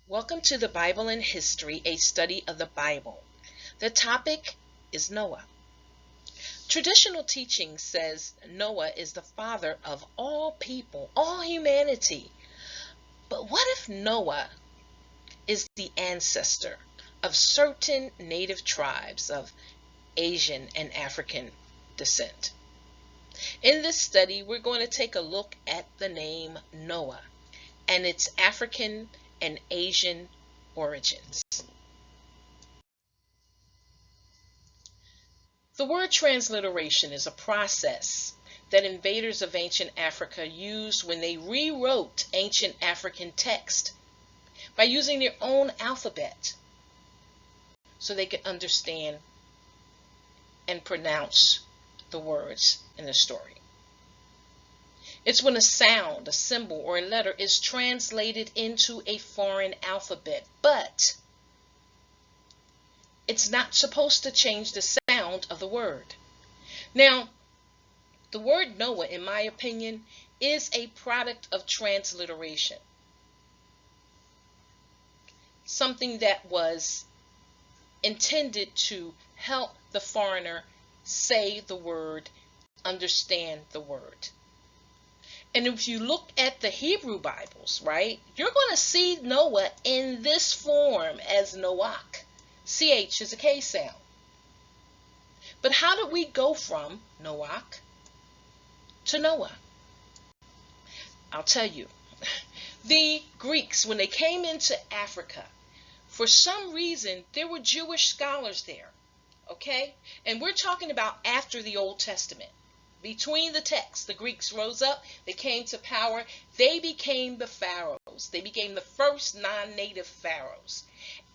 Welcome to the Bible and History, a study of the Bible. The topic is Noah. Traditional teaching says Noah is the father of all people, all humanity. But what if Noah is the ancestor of certain native tribes of Asian and African descent? In this study, we're going to take a look at the name Noah and its African and Asian origins. The word transliteration is a process that invaders of ancient Africa used when they rewrote ancient African text by using their own alphabet so they could understand and pronounce the words in the story. It's when a sound, a symbol, or a letter is translated into a foreign alphabet, but it's not supposed to change the sound of the word. Now, the word Noah, in my opinion, is a product of transliteration. Something that was intended to help the foreigner say the word, understand the word. And if you look at the Hebrew Bibles, right, you're going to see Noah in this form as Noach. CH is a K sound. But how did we go from Noach to Noah? I'll tell you. The Greeks, when they came into Africa, for some reason, there were Jewish scholars there. Okay? And we're talking about after the Old Testament. Between the texts, the Greeks rose up, they came to power, they became the pharaohs. They became the first non-native pharaohs.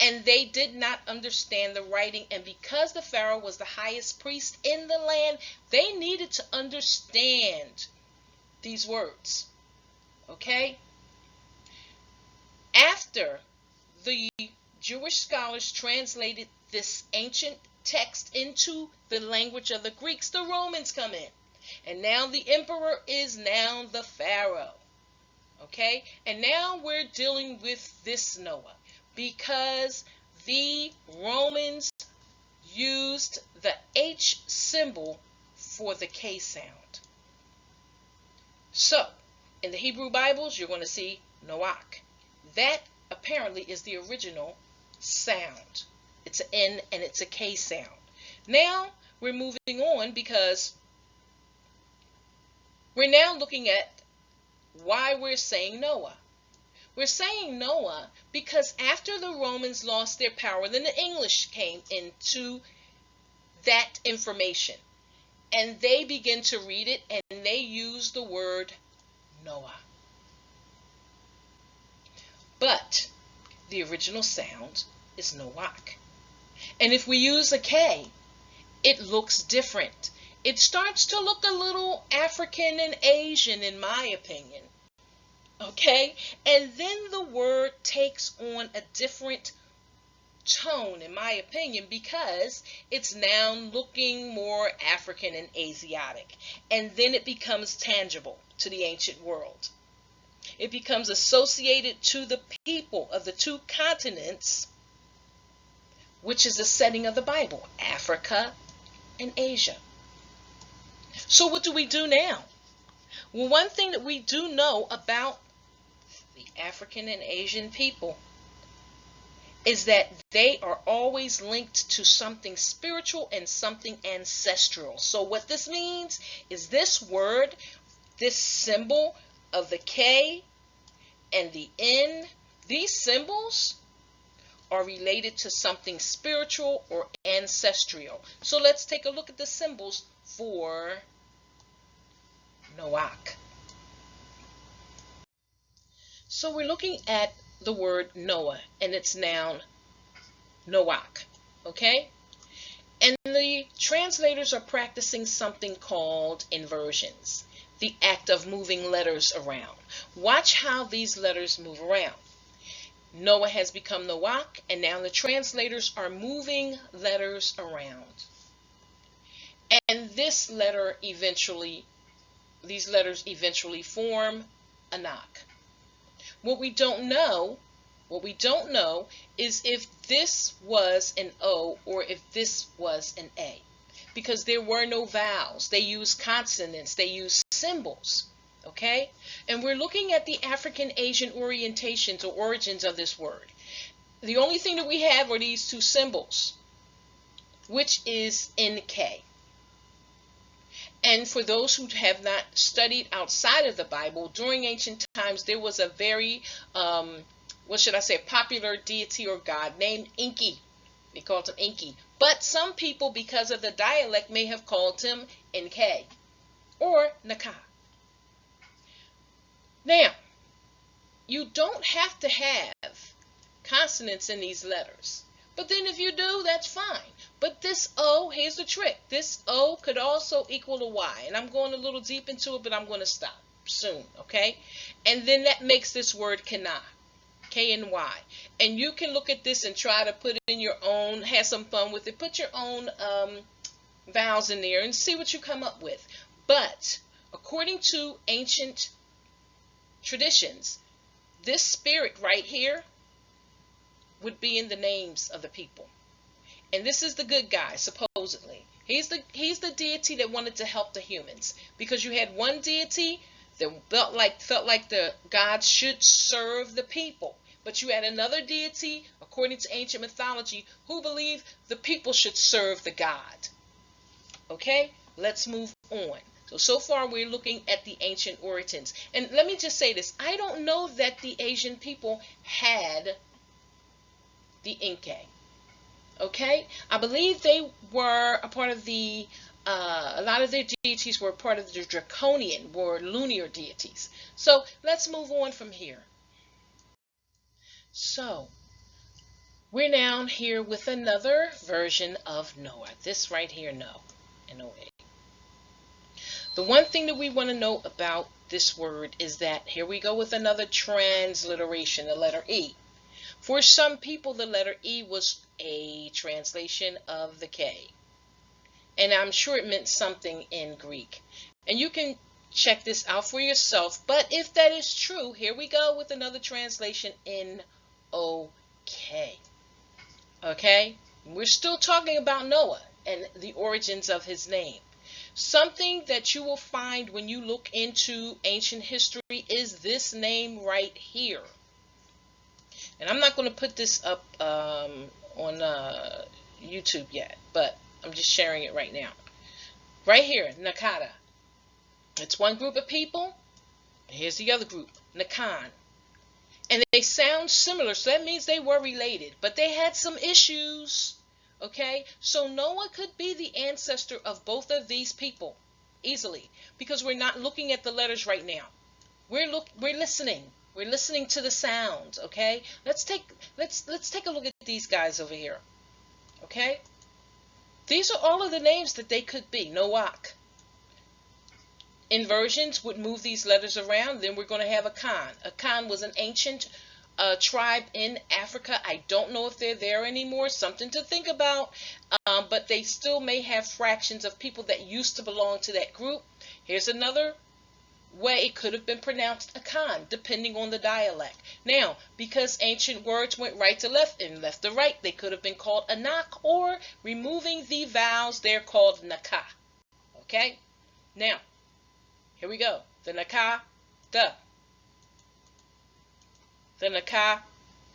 And they did not understand the writing, and because the pharaoh was the highest priest in the land, they needed to understand these words. Okay? After the Jewish scholars translated this ancient text into the language of the Greeks, the Romans come in. And now the emperor is now the pharaoh. Okay? And now we're dealing with this Noah because the Romans used the H symbol for the K sound. So, in the Hebrew Bibles, you're going to see Noach. That apparently is the original sound. It's an N and it's a K sound. Now we're moving on because we're now looking at why we're saying Noah. We're saying Noah because after the Romans lost their power, then the English came into that information. And they begin to read it and they use the word Noah. But the original sound is Noach. And if we use a K, it looks different. It starts to look a little African and Asian, in my opinion. Okay? And then the word takes on a different tone, in my opinion, because it's now looking more African and Asiatic. And then it becomes tangible to the ancient world. It becomes associated to the people of the two continents, which is the setting of the Bible, Africa and Asia. So what do we do now? Well, one thing that we do know about the African and Asian people is that they are always linked to something spiritual and something ancestral. So what this means is this word, this symbol of the K and the N, these symbols are related to something spiritual or ancestral. So let's take a look at the symbols for Noach. So we're looking at the word Noah and its noun Noach. Okay? And the translators are practicing something called inversions, the act of moving letters around. Watch how these letters move around. Noah has become Noach, and now the translators are moving letters around. And these letters eventually form Anak. What we don't know What we don't know is if this was an O or if this was an A, because there were no vowels. They used consonants, they used symbols. Okay? And we're looking at the African Asian orientations or origins of this word. The only thing that we have are these two symbols, which is NK. And for those who have not studied outside of the Bible, during ancient times there was a very, popular deity or god named Enki. They called him Enki. But some people, because of the dialect, may have called him NK or Naka. Now, you don't have to have consonants in these letters. But then if you do, that's fine. But this O, here's the trick. This O could also equal a Y. And I'm going a little deep into it, but I'm going to stop soon, okay? And then that makes this word Kana, K-N-Y. And you can look at this and try to put it in your own, have some fun with it. Put your own vowels in there and see what you come up with. But according to ancient traditions, this spirit right here would be in the names of the people. And this is the good guy, supposedly. He's the deity that wanted to help the humans. Because you had one deity that felt like the gods should serve the people. But you had another deity, according to ancient mythology, who believed the people should serve the god. Okay? Let's move on. So far we're looking at the ancient origins. And let me just say this. I don't know that the Asian people had the Inca. Okay? I believe they were a part of the, a lot of their deities were part of the draconian, or lunar deities. So let's move on from here. So we're now here with another version of Noah. This right here, N-O-A. The one thing that we want to know about this word is that here we go with another transliteration, the letter E. For some people, the letter E was a translation of the K. And I'm sure it meant something in Greek. And you can check this out for yourself. But if that is true, here we go with another translation, N-O-K. Okay? We're still talking about Noah and the origins of his name. Something that you will find when you look into ancient history is this name right here. And I'm not going to put this up on YouTube yet, but I'm just sharing it right now. Right here, Nakada. It's one group of people. Here's the other group, Nakan. And they sound similar, so that means they were related. But they had some issues. Okay, so Noah could be the ancestor of both of these people easily, because we're not looking at the letters right now. We're listening. We're listening to the sounds. Okay, let's take a look at these guys over here. Okay, these are all of the names that they could be. Noach. Inversions would move these letters around. Then we're going to have Akan. Akan was an ancient tribe in Africa. I don't know if they're there anymore. Something to think about. But they still may have fractions of people that used to belong to that group. Here's another way it could have been pronounced Akan, depending on the dialect. Now, because ancient words went right to left and left to right, they could have been called Anak, or removing the vowels, they're called Naka. Okay? Now, here we go. The Naka, the Naka,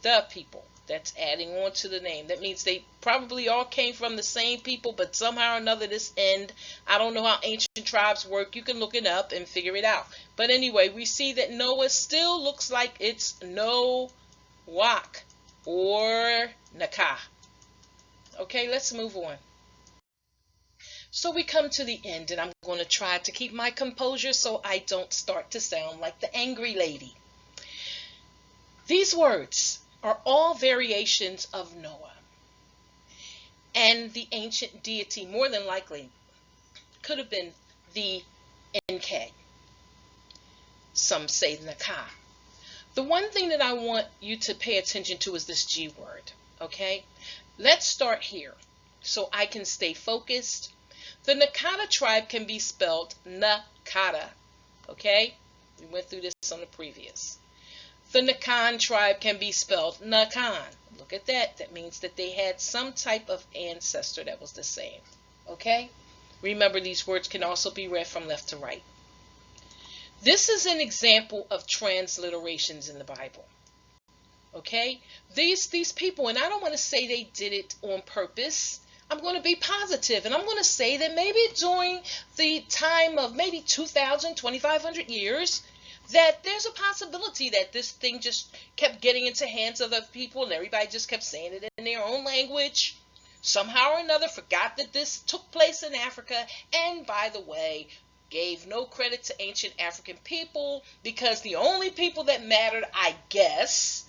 the people. That's adding on to the name. That means they probably all came from the same people, but somehow or another this end, I don't know how ancient tribes work. You can look it up and figure it out. But anyway, we see that Noah still looks like it's Noach or Naka. Okay, let's move on. So we come to the end, and I'm going to try to keep my composure so I don't start to sound like the angry lady. These words are all variations of Noah. And the ancient deity, more than likely, could have been the NK. Some say Naka. The one thing that I want you to pay attention to is this G word. Okay? Let's start here so I can stay focused. The Nakada tribe can be spelled Nakada. Okay? We went through this on the previous. The Nakan tribe can be spelled Nakan. Look at that. That means that they had some type of ancestor that was the same. Okay? Remember, these words can also be read from left to right. This is an example of transliterations in the Bible. Okay? These people, and I don't want to say they did it on purpose. I'm going to be positive, and I'm going to say that maybe during the time of maybe 2,000, 2,500 years, that there's a possibility that this thing just kept getting into hands of other people, and everybody just kept saying it in their own language. Somehow or another forgot that this took place in Africa, and by the way, gave no credit to ancient African people, because the only people that mattered, I guess,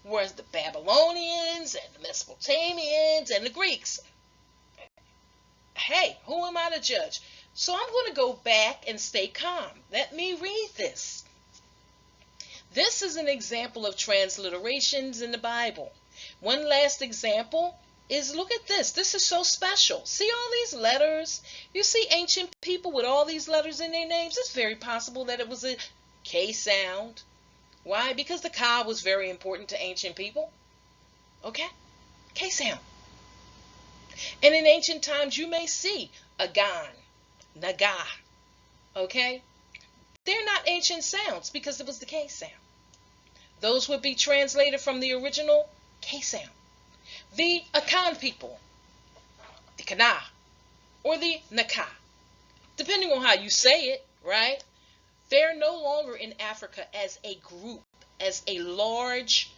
were the Babylonians and the Mesopotamians and the Greeks. Hey, who am I to judge? So I'm going to go back and stay calm. Let me read this. This is an example of transliterations in the Bible. One last example is, look at this. This is so special. See all these letters? You see ancient people with all these letters in their names? It's very possible that it was a K sound. Why? Because the Ka was very important to ancient people. Okay? K sound. And in ancient times, you may see Agan, Naga. Okay? They're not ancient sounds because it was the K sound. Those would be translated from the original K sound. The Akan people, the Kana, or the Naka, depending on how you say it, right? They're no longer in Africa as a group, as a large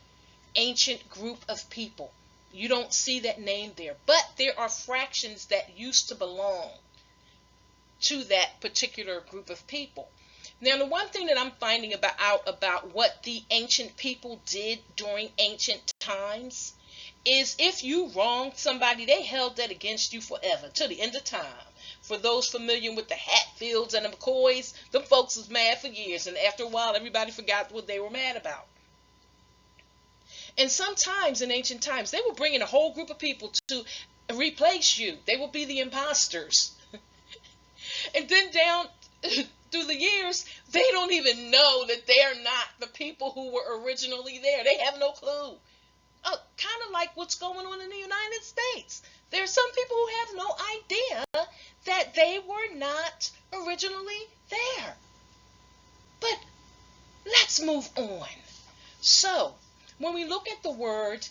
ancient group of people. You don't see that name there, but there are fractions that used to belong to that particular group of people. Now, the one thing that I'm finding out about what the ancient people did during ancient times is, if you wronged somebody, they held that against you forever, to the end of time. For those familiar with the Hatfields and the McCoys, them folks was mad for years, and after a while, everybody forgot what they were mad about. And sometimes in ancient times, they were bringing a whole group of people to replace you. They will be the imposters. And then down through the years, they don't even know that they're not the people who were originally there. They have no clue. Kind of like what's going on in the United States. There are some people who have no idea that they were not originally there. But let's move on. So, when we look at the word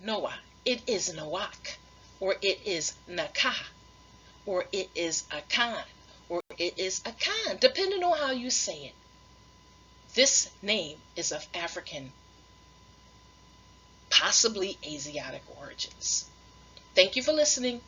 Noah, it is Noach, or it is Naka, or it is Akan, or it is Akan, depending on how you say it. This name is of African, possibly Asiatic origins. Thank you for listening.